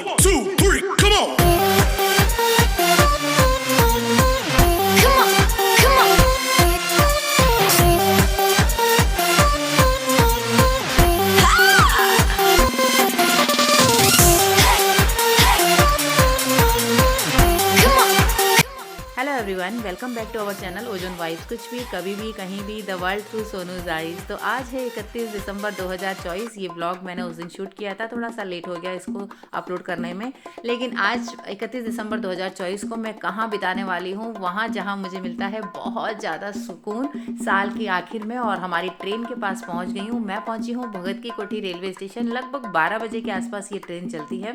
1, 2, 3, come on. Come on, come on. Hello everyone, welcome back to our channel Ozone Vibes. कुछ भी कभी भी कहीं भी, the world through Sonu's eyes. तो आज है 31 दिसंबर 2024। ये ब्लॉग मैंने उस दिन शूट किया था, थोड़ा सा लेट हो गया इसको अपलोड करने में। लेकिन आज 31 दिसंबर 2024 को मैं कहाँ बिताने वाली हूँ, वहाँ जहाँ मुझे मिलता है बहुत ज़्यादा सुकून साल की आखिर में। और हमारी ट्रेन के पास पहुँच गई हूँ। मैं पहुँची हूँ भगत की कोठी रेलवे स्टेशन। लगभग 12 बजे के आसपास ये ट्रेन चलती है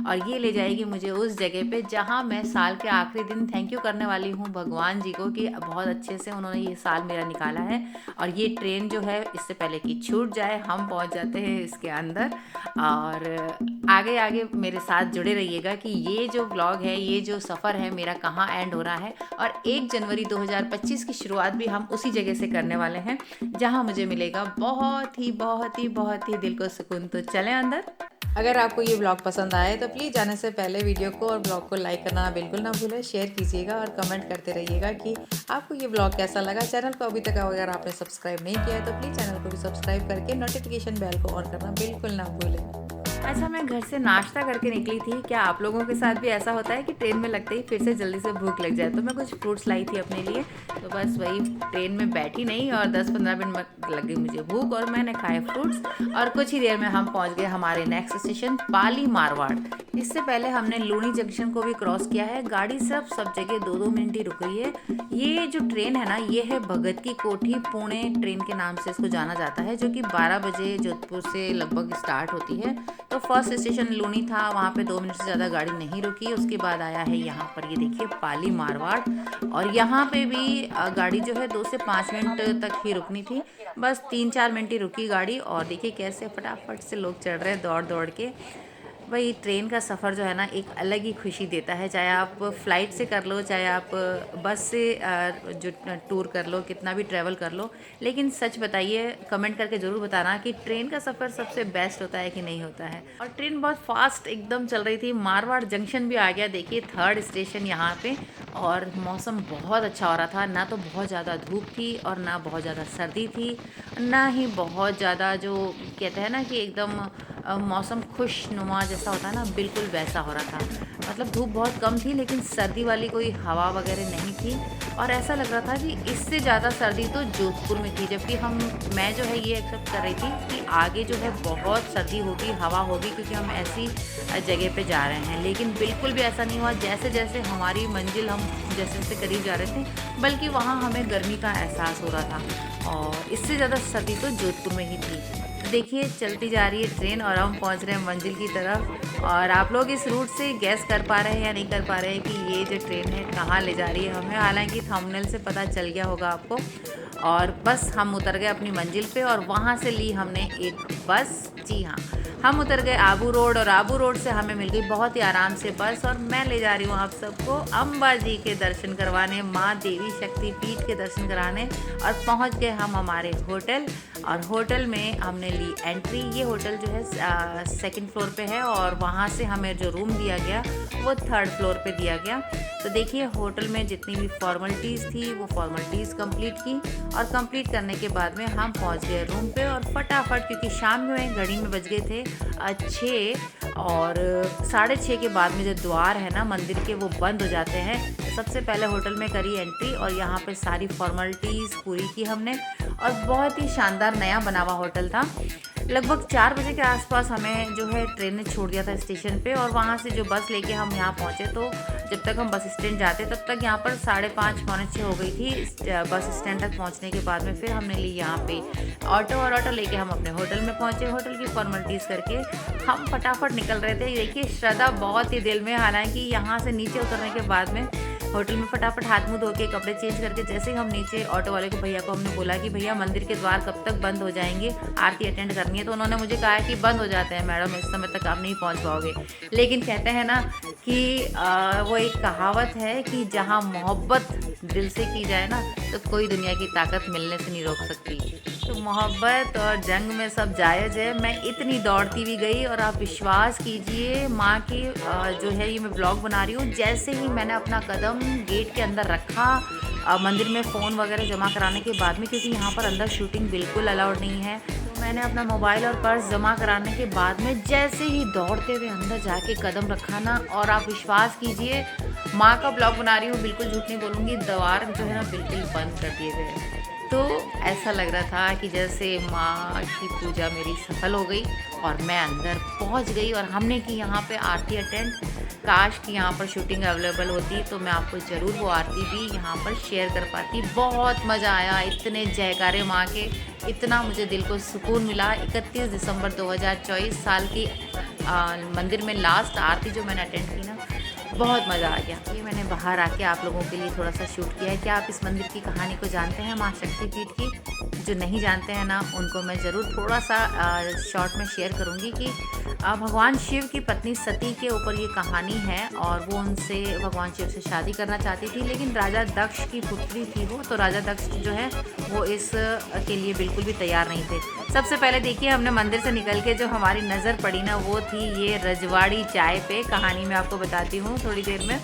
और ये ले जाएगी मुझे उस जगह पे जहाँ मैं साल के आखिरी दिन थैंक यू करने वाली हूँ भगवान जी को कि बहुत अच्छे से उन्होंने ये साल मेरा निकाला है। और ये ट्रेन जो है, इससे पहले कि छूट जाए, हम पहुँच जाते हैं इसके अंदर। और आगे आगे मेरे साथ जुड़े रहिएगा कि ये जो ब्लॉग है, ये जो सफ़र है मेरा, कहाँ एंड हो रहा है। और 1 जनवरी 2025 की शुरुआत भी हम उसी जगह से करने वाले हैं जहाँ मुझे मिलेगा बहुत ही दिल को सुकून। तो चलें अंदर। अगर आपको ये ब्लॉग पसंद आए तो प्लीज़ जाने से पहले वीडियो को और ब्लॉग को लाइक करना बिल्कुल ना भूलें। शेयर कीजिएगा और कमेंट करते रहिएगा कि आपको ये ब्लॉग कैसा लगा। चैनल को अभी तक अगर आपने सब्सक्राइब नहीं किया है तो प्लीज़ चैनल को भी सब्सक्राइब करके नोटिफिकेशन बेल को ऑन करना बिल्कुल ना भूलें। अच्छा, मैं घर से नाश्ता करके निकली थी। क्या आप लोगों के साथ भी ऐसा होता है कि ट्रेन में लगते ही फिर से जल्दी से भूख लग जाए? तो मैं कुछ फ्रूट्स लाई थी अपने लिए, तो बस वही ट्रेन में बैठी नहीं और 10-15 मिनट में लग गई मुझे भूख और मैंने खाए फ्रूट्स। और कुछ ही देर में हम पहुंच गए हमारे नेक्स्ट स्टेशन पाली मारवाड़। इससे पहले हमने लूनी जंक्शन को भी क्रॉस किया है। गाड़ी सब जगह 2-2 मिनट ही रुक रही है। ये जो ट्रेन है ना, ये है भगत की कोठी पुणे ट्रेन के नाम से इसको जाना जाता है, जो कि 12 बजे जोधपुर से लगभग स्टार्ट होती है। तो फर्स्ट स्टेशन लूनी था, वहाँ पे 2 मिनट से ज़्यादा गाड़ी नहीं रुकी। उसके बाद आया है यहाँ पर, ये देखिए, पाली मारवाड़। और यहाँ पे भी गाड़ी जो है 2 से 5 मिनट तक ही रुकनी थी, बस 3-4 मिनट ही रुकी गाड़ी। और देखिए कैसे फटाफट से लोग चढ़ रहे हैं दौड़ दौड़ के। भाई ट्रेन का सफ़र जो है ना, एक अलग ही खुशी देता है। चाहे आप फ़्लाइट से कर लो, चाहे आप बस से जो टूर कर लो, कितना भी ट्रैवल कर लो। लेकिन सच बताइए, कमेंट करके ज़रूर बताना कि ट्रेन का सफ़र सबसे बेस्ट होता है कि नहीं होता है। और ट्रेन बहुत फास्ट एकदम चल रही थी। मारवाड़ जंक्शन भी आ गया, देखिए 3rd स्टेशन यहाँ पे। और मौसम बहुत अच्छा हो रहा था, ना तो बहुत ज़्यादा धूप थी और ना बहुत ज़्यादा सर्दी थी, ना ही बहुत ज़्यादा जो कहते हैं ना कि एकदम मौसम खुशनुमा जैसा होता है ना, बिल्कुल वैसा हो रहा था। मतलब धूप बहुत कम थी लेकिन सर्दी वाली कोई हवा वगैरह नहीं थी। और ऐसा लग रहा था कि इससे ज़्यादा सर्दी तो जोधपुर में थी, जबकि मैं जो है ये एक्सेप्ट कर रही थी कि आगे जो है बहुत सर्दी होगी, हवा होगी, क्योंकि हम ऐसी जगह पे जा रहे हैं। लेकिन बिल्कुल भी ऐसा नहीं हुआ। जैसे जैसे हमारी मंजिल हम जैसे जैसे करीब जा रहे थे, बल्कि वहाँ हमें गर्मी का एहसास हो रहा था। और इससे ज़्यादा सर्दी तो जोधपुर में ही थी। देखिए चलती जा रही है ट्रेन और हम पहुंच रहे हैं मंजिल की तरफ। और आप लोग इस रूट से गैस कर पा रहे हैं या नहीं कर पा रहे हैं कि ये जो ट्रेन है कहाँ ले जा रही है हमें? हालांकि थंबनेल से पता चल गया होगा आपको। और बस हम उतर गए अपनी मंजिल पे और वहाँ से ली हमने एक बस। जी हाँ, हम उतर गए आबू रोड और आबू रोड से हमें मिल गई बहुत ही आराम से बस। और मैं ले जा रही हूँ आप सबको अम्बा जी के दर्शन करवाने, माँ देवी शक्ति पीठ के दर्शन कराने। और पहुँच गए हम हमारे होटल। और होटल में हमने ली एंट्री। ये होटल जो है 2nd फ्लोर पे है और वहाँ से हमें जो रूम दिया गया वो 3rd फ्लोर पे दिया गया। तो देखिए होटल में जितनी भी फॉर्मेलिटीज़ थी वो फॉर्मेलिटीज़ कंप्लीट की। और कंप्लीट करने के बाद में हम पहुँच गए रूम पे। और फटाफट, क्योंकि शाम में घड़ी में बज गए थे 6 और 6:30 के बाद में जो द्वार है ना मंदिर के, वो बंद हो जाते हैं। सबसे पहले होटल में करी एंट्री और यहाँ पे सारी फॉर्मेलिटीज़ पूरी की हमने। और बहुत ही शानदार नया बना हुआ होटल था। लगभग 4 बजे के आसपास हमें जो है ट्रेन ने छोड़ दिया था स्टेशन पे। और वहाँ से जो बस लेके हम यहाँ पहुँचे, तो जब तक हम बस स्टैंड जाते तब तक यहाँ पर 5:30 पौने 6 हो गई थी। बस स्टैंड तक पहुँचने के बाद में फिर हमने ली यहाँ पे ऑटो और ऑटो लेके हम अपने होटल में पहुँचे। होटल की फॉर्मेलिटीज़ करके हम फटाफट निकल रहे थे। देखिए श्रद्धा बहुत ही दिल में। हालांकि यहाँ से नीचे उतरने के बाद में होटल में फटाफट हाथ मुँह धो के कपड़े चेंज करके जैसे ही हम नीचे, ऑटो वाले को, भैया को हमने बोला कि भैया मंदिर के द्वार कब तक बंद हो जाएंगे, आरती अटेंड करनी है। तो उन्होंने मुझे कहा कि बंद हो जाते हैं मैडम, इस समय तक आप नहीं पहुंच पाओगे। लेकिन कहते हैं ना कि वो एक कहावत है कि जहां मोहब्बत दिल से की जाए ना, तो कोई दुनिया की ताकत मिलने से नहीं रोक सकती। तो मोहब्बत और जंग में सब जायज़ है। मैं इतनी दौड़ती भी गई और आप विश्वास कीजिए माँ की जो है ये मैं ब्लॉग बना रही हूँ, जैसे ही मैंने अपना कदम गेट के अंदर रखा मंदिर में फ़ोन वगैरह जमा कराने के बाद में, क्योंकि यहाँ पर अंदर शूटिंग बिल्कुल अलाउड नहीं है, तो मैंने अपना मोबाइल और पर्स जमा कराने के बाद में जैसे ही दौड़ते हुए अंदर जाके कदम रखा ना, और आप विश्वास कीजिए माँ का ब्लॉग बना रही हूँ, बिल्कुल झूठ नहीं बोलूँगी, द्वार जो है ना बिल्कुल बंद कर दिए गए। तो ऐसा लग रहा था कि जैसे माँ की पूजा मेरी सफल हो गई और मैं अंदर पहुँच गई और हमने की यहाँ पे आरती अटेंड। काश कि यहाँ पर शूटिंग अवेलेबल होती तो मैं आपको ज़रूर वो आरती भी यहाँ पर शेयर कर पाती। बहुत मज़ा आया, इतने जयकारे माँ के, इतना मुझे दिल को सुकून मिला। 31 दिसंबर 2024 साल की मंदिर में लास्ट आरती जो मैंने अटेंड की ना, बहुत मज़ा आ गया। ये मैंने बाहर आके आप लोगों के लिए थोड़ा सा शूट किया है। क्या आप इस मंदिर की कहानी को जानते हैं माँ शक्तिपीठ की? जो नहीं जानते हैं ना, उनको मैं ज़रूर थोड़ा सा शॉर्ट में शेयर करूँगी कि भगवान शिव की पत्नी सती के ऊपर ये कहानी है और वो उनसे भगवान शिव से शादी करना चाहती थी, लेकिन राजा दक्ष की पुत्री थी वो, तो राजा दक्ष जो है वो इस के लिए बिल्कुल भी तैयार नहीं थे। सबसे पहले देखिए हमने मंदिर से निकल के जो हमारी नज़र पड़ी ना, वो थी ये रजवाड़ी चाय पे। कहानी मैं आपको बताती हूँ थोड़ी देर में।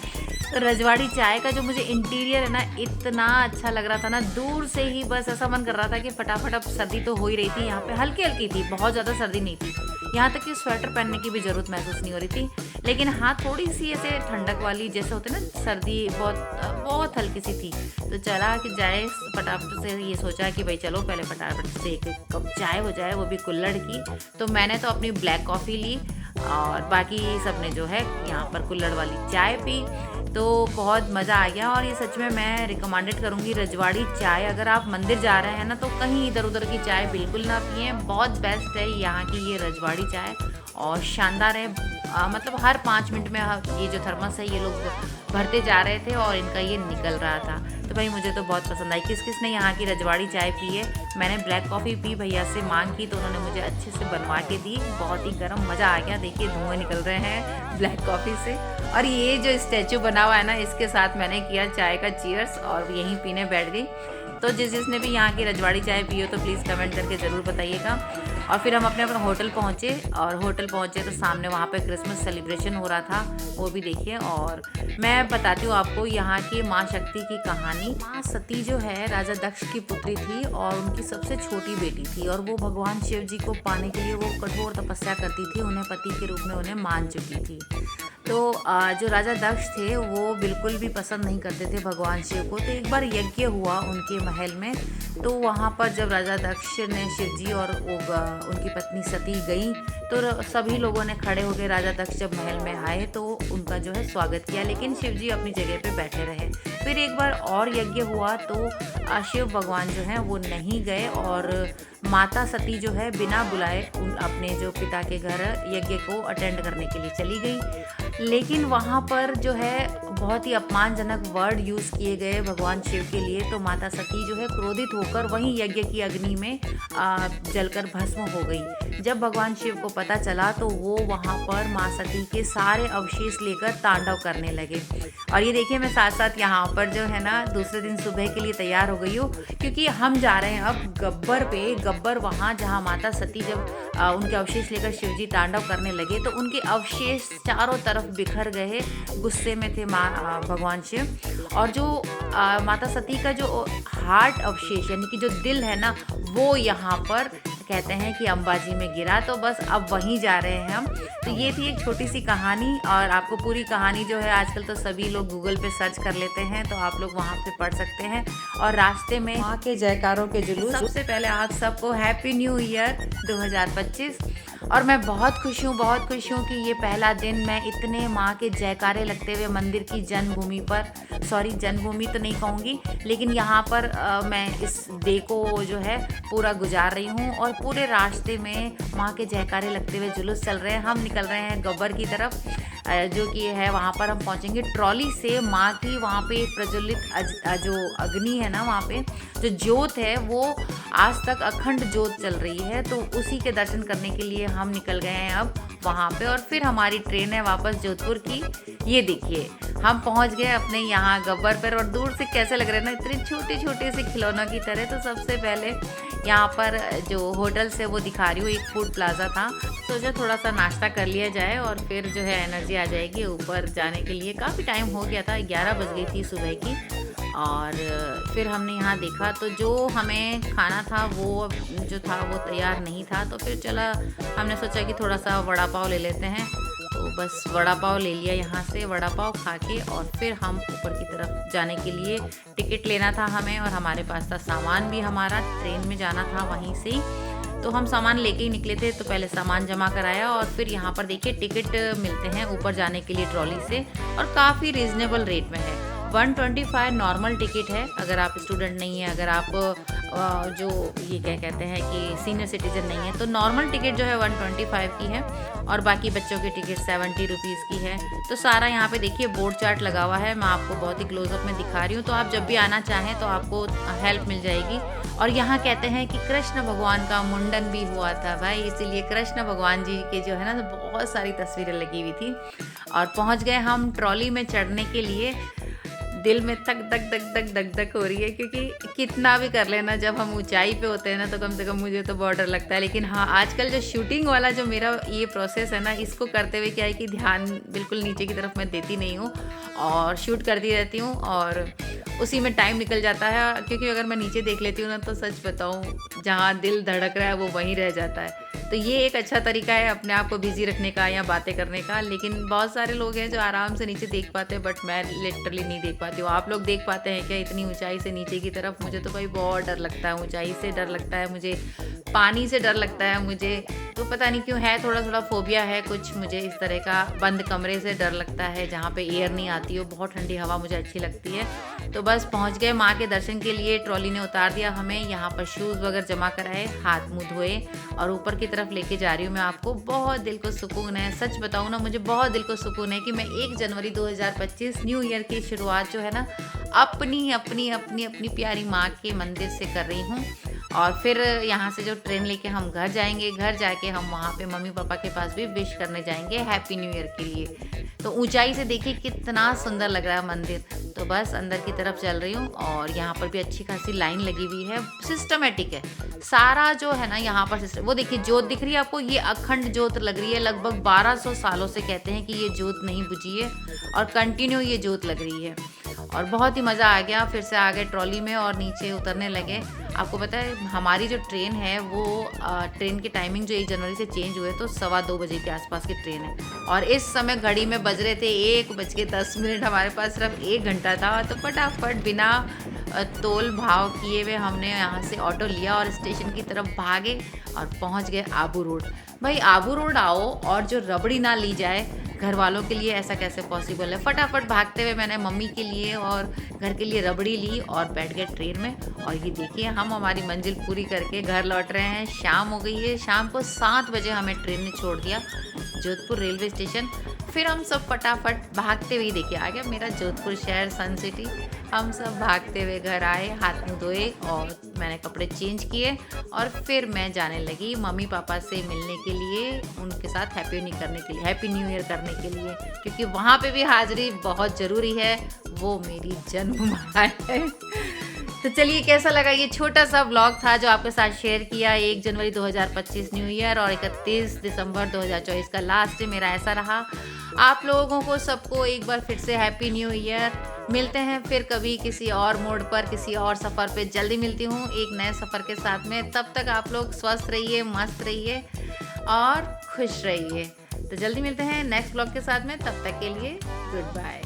तो रजवाड़ी चाय का जो मुझे इंटीरियर है ना, इतना अच्छा लग रहा था ना, दूर से ही बस ऐसा मन कर रहा था कि फटाफट, अब सर्दी तो हो ही रही थी, यहाँ पे हल्की हल्की थी, बहुत ज़्यादा सर्दी नहीं थी, यहाँ तक कि स्वेटर पहनने की भी ज़रूरत महसूस नहीं हो रही थी, लेकिन हाँ थोड़ी सी ऐसे ठंडक वाली जैसे होते ना सर्दी, बहुत हल्की सी थी। तो चला कि जाए फटाफट से, ये सोचा कि भाई चलो पहले फटाफट से एक कप चाय हो जाए, वो भी कुल्हड़ की। तो मैंने तो अपनी ब्लैक कॉफ़ी ली और बाकी सब ने जो है यहाँ पर कुल्हड़ वाली चाय पी। तो बहुत मज़ा आ गया और ये सच में मैं रिकमेंडेड करूँगी रजवाड़ी चाय। अगर आप मंदिर जा रहे हैं ना, तो कहीं इधर उधर की चाय बिल्कुल ना पिएं, बहुत बेस्ट है यहाँ की ये रजवाड़ी चाय और शानदार है। मतलब हर 5 मिनट में ये जो थर्मस है ये लोग भरते जा रहे थे और इनका ये निकल रहा था। तो भाई मुझे तो बहुत पसंद आई। किस किस ने यहाँ की रजवाड़ी चाय पी है? मैंने ब्लैक कॉफ़ी पी, भैया से मांग की तो उन्होंने मुझे अच्छे से बनवा के दी, बहुत ही गर्म, मज़ा आ गया। देखिए धुएँ निकल रहे हैं ब्लैक कॉफ़ी से। और ये जो स्टैचू बना हुआ है ना, इसके साथ मैंने किया चाय का चीयर्स और यहीं पीने बैठ गई। तो जिसने भी यहाँ की रजवाड़ी चाय पी हो तो प्लीज़ कमेंट करके ज़रूर बताइएगा। और फिर हम अपने होटल पहुँचे और होटल पहुँचे तो सामने वहाँ पे क्रिसमस सेलिब्रेशन हो रहा था, वो भी देखिए। और मैं बताती हूँ आपको यहाँ की माँ शक्ति की कहानी। माँ सती जो है राजा दक्ष की पुत्री थी और उनकी सबसे छोटी बेटी थी, और वो भगवान शिव जी को पाने के लिए वो कठोर तपस्या करती थी, उन्हें पति के रूप में उन्हें मान चुकी थी। तो जो राजा दक्ष थे वो बिल्कुल भी पसंद नहीं करते थे भगवान शिव को। तो एक बार यज्ञ हुआ उनके महल में, तो वहाँ पर जब राजा दक्ष ने शिव जी और उनकी पत्नी सती गई, तो सभी लोगों ने खड़े हो गए। राजा दक्ष जब महल में आए तो उनका जो है स्वागत किया, लेकिन शिव जी अपनी जगह पे बैठे रहे। फिर एक बार और यज्ञ हुआ तो शिव भगवान जो हैं वो नहीं गए और माता सती जो है बिना बुलाए अपने जो पिता के घर यज्ञ को अटेंड करने के लिए चली गई। लेकिन वहाँ पर जो है बहुत ही अपमानजनक वर्ड यूज़ किए गए भगवान शिव के लिए, तो माता सती जो है क्रोधित होकर वहीं यज्ञ की अग्नि में जलकर भस्म हो गई। जब भगवान शिव को पता चला तो वो वहाँ पर माँ सती के सारे अवशेष लेकर तांडव करने लगे। और ये देखिए मैं साथ साथ यहाँ पर जो है ना दूसरे दिन सुबह के लिए तैयार हो गई हूँ, क्योंकि हम जा रहे हैं अब गब्बर पे। गब्बर वहाँ जहाँ माता सती जब उनके अवशेष लेकर शिवजी तांडव करने लगे तो उनके अवशेष चारों तरफ बिखर गए। गुस्से में थे भगवान शिव। और जो माता सती का जो हार्ट अवशेष यानी कि जो दिल है ना, वो यहाँ पर कहते हैं कि अंबाजी में गिरा। तो बस अब वहीं जा रहे हैं हम। तो ये थी एक छोटी सी कहानी, और आपको पूरी कहानी जो है आजकल तो सभी लोग गूगल पे सर्च कर लेते हैं, तो आप लोग वहाँ पे पढ़ सकते हैं। और रास्ते में माँ के जयकारों के जुलूस। सबसे पहले आप सबको हैप्पी न्यू ईयर 2025। और मैं बहुत खुश हूँ कि ये पहला दिन मैं इतने माँ के जयकारे लगते हुए मंदिर की जन्मभूमि पर, सॉरी जन्मभूमि तो नहीं कहूँगी, लेकिन यहाँ पर मैं इस डे को जो है पूरा गुजार रही हूँ। और पूरे रास्ते में माँ के जयकारे लगते हुए जुलूस चल रहे हैं। हम निकल रहे हैं गब्बर की तरफ, जो कि है वहाँ पर हम पहुँचेंगे ट्रॉली से। माँ की वहाँ पे प्रज्वलित जो अग्नि है ना, वहाँ पे जो ज्योत है वो आज तक अखंड ज्योत चल रही है, तो उसी के दर्शन करने के लिए हम निकल गए हैं अब वहाँ पे। और फिर हमारी ट्रेन है वापस जोधपुर की। ये देखिए हम पहुँच गए अपने यहाँ गब्बर पर, और दूर से कैसे लग रहे हैं ना, इतने छोटे छोटे से खिलौनों की तरह। तो सबसे पहले यहाँ पर जो होटल से वो दिखा रही हूँ, एक फूड प्लाजा था। सोचा थोड़ा सा नाश्ता कर लिया जाए और फिर जो है एनर्जी आ जाएगी ऊपर जाने के लिए। काफ़ी टाइम हो गया था, 11 बज गई थी सुबह की। और फिर हमने यहाँ देखा तो जो हमें खाना था वो जो था वो तैयार नहीं था, तो फिर चला हमने सोचा कि थोड़ा सा वड़ा पाव ले लेते हैं। तो बस वड़ा पाव ले लिया यहाँ से, वड़ा पाव खा के और फिर हम ऊपर की तरफ जाने के लिए टिकट लेना था हमें, और हमारे पास था सामान भी, हमारा ट्रेन में जाना था वहीं से ही। तो हम सामान लेके ही निकले थे, तो पहले सामान जमा कराया और फिर यहाँ पर देखिए टिकट मिलते हैं ऊपर जाने के लिए ट्रॉली से, और काफ़ी रीज़नेबल रेट में है। 125 नॉर्मल टिकट है अगर आप स्टूडेंट नहीं है, अगर आप जो ये क्या कहते हैं कि सीनियर सिटीजन नहीं है, तो नॉर्मल टिकट जो है 125 की है, और बाकी बच्चों की टिकट 70 रुपीज़ की है। तो सारा यहाँ पे देखिए बोर्ड चार्ट लगा हुआ है, मैं आपको बहुत ही क्लोजअप में दिखा रही हूँ, तो आप जब भी आना चाहें तो आपको हेल्प मिल जाएगी। और यहाँ कहते हैं कि कृष्ण भगवान का मुंडन भी हुआ था भाई, इसीलिए कृष्ण भगवान जी के जो है ना बहुत सारी तस्वीरें लगी हुई थी। और पहुँच गए हम ट्रॉली में चढ़ने के लिए। दिल में धक धक धक धक धक धक हो रही है, क्योंकि कितना भी कर लेना जब हम ऊंचाई पे होते हैं ना, तो कम से कम मुझे तो बहुत डर लगता है। लेकिन हाँ, आजकल जो शूटिंग वाला जो मेरा ये प्रोसेस है ना, इसको करते हुए क्या है कि ध्यान बिल्कुल नीचे की तरफ मैं देती नहीं हूँ और शूट करती रहती हूँ, और उसी में टाइम निकल जाता है। क्योंकि अगर मैं नीचे देख लेती हूँ ना, तो सच बताऊँ जहाँ दिल धड़क रहा है वो वहीं रह जाता है। तो ये एक अच्छा तरीका है अपने आप को बिजी रखने का या बातें करने का। लेकिन बहुत सारे लोग हैं जो आराम से नीचे देख पाते हैं, बट मैं लिटरली नहीं देख पाती हूँ। आप लोग देख पाते हैं क्या इतनी ऊंचाई से नीचे की तरफ? मुझे तो भाई बहुत डर लगता है, ऊंचाई से डर लगता है मुझे, पानी से डर लगता है मुझे, तो पता नहीं क्यों है, थोड़ा थोड़ा फोबिया है कुछ मुझे इस तरह का। बंद कमरे से डर लगता है जहाँ पे एयर नहीं आती हो, बहुत ठंडी हवा मुझे अच्छी लगती है। तो बस पहुँच गए माँ के दर्शन के लिए, ट्रॉली ने उतार दिया हमें, यहाँ पर शूज़ वगैरह जमा कराए, हाथ मुँह धोए और ऊपर की तरफ लेके जा रही हूँ मैं आपको। बहुत दिल को सुकून है, सच बताऊँ ना, मुझे बहुत दिल को सुकून है कि मैं 1 जनवरी 2025 न्यू ईयर की शुरुआत जो है ना अपनी अपनी अपनी अपनी प्यारी माँ के मंदिर से कर रही हूँ। और फिर यहाँ से जो ट्रेन लेके हम घर जाएंगे, घर जाके हम वहाँ पे मम्मी पापा के पास भी विश करने जाएंगे हैप्पी न्यू ईयर के लिए। तो ऊंचाई से देखिए कितना सुंदर लग रहा है मंदिर। तो बस अंदर की तरफ चल रही हूँ, और यहाँ पर भी अच्छी खासी लाइन लगी हुई है, सिस्टमेटिक है सारा जो है ना यहाँ पर सिस्टम। वो देखिए जोत दिख रही है आपको, ये अखंड जोत लग रही है, लगभग 1200 सालों से कहते हैं कि ये जोत नहीं बुझी है और कंटिन्यू ये जोत लग रही है। और बहुत ही मज़ा आ गया। फिर से आ गए ट्रॉली में और नीचे उतरने लगे। आपको पता है हमारी जो ट्रेन है वो ट्रेन की टाइमिंग जो 1 जनवरी से चेंज हुए, तो 2:15 बजे के आसपास की ट्रेन है, और इस समय घड़ी में बज रहे थे 1:10। हमारे पास सिर्फ 1 घंटा था, तो फटाफट बिना तोल भाव किए हुए हमने यहाँ से ऑटो लिया और स्टेशन की तरफ भागे और पहुँच गए आबू रोड। भाई आबू रोड आओ और जो रबड़ी ना ली जाए घर वालों के लिए, ऐसा कैसे पॉसिबल है? फटाफट भागते हुए मैंने मम्मी के लिए और घर के लिए रबड़ी ली और बैठ गए ट्रेन में। और ये देखिए हम हमारी मंजिल पूरी करके घर लौट रहे हैं। शाम हो गई है, शाम को 7 बजे हमें ट्रेन ने छोड़ दिया जोधपुर रेलवे स्टेशन। फिर हम सब फटाफट भागते हुए, देखिए आ गया मेरा जोधपुर शहर, सन सिटी। हम सब भागते हुए घर आए, हाथ मुँह धोए और मैंने कपड़े चेंज किए, और फिर मैं जाने लगी मम्मी पापा से मिलने के लिए, उनके साथ हैप्पी न्यू ईयर करने के लिए, क्योंकि वहाँ पे भी हाजिरी बहुत ज़रूरी है, वो मेरी जन्ममाला है। तो चलिए कैसा लगा ये छोटा सा व्लॉग था जो आपके साथ शेयर किया। 1 जनवरी 2025 न्यू ईयर और 31 दिसंबर 2024 का लास्ट डे मेरा ऐसा रहा। आप लोगों को सबको एक बार फिर से हैप्पी न्यू ईयर। मिलते हैं फिर कभी किसी और मोड पर, किसी और सफ़र पे जल्दी मिलती हूँ एक नए सफ़र के साथ में। तब तक आप लोग स्वस्थ रहिए, मस्त रहिए और खुश रहिए। तो जल्दी मिलते हैं नेक्स्ट ब्लॉग के साथ में, तब तक के लिए गुड बाय।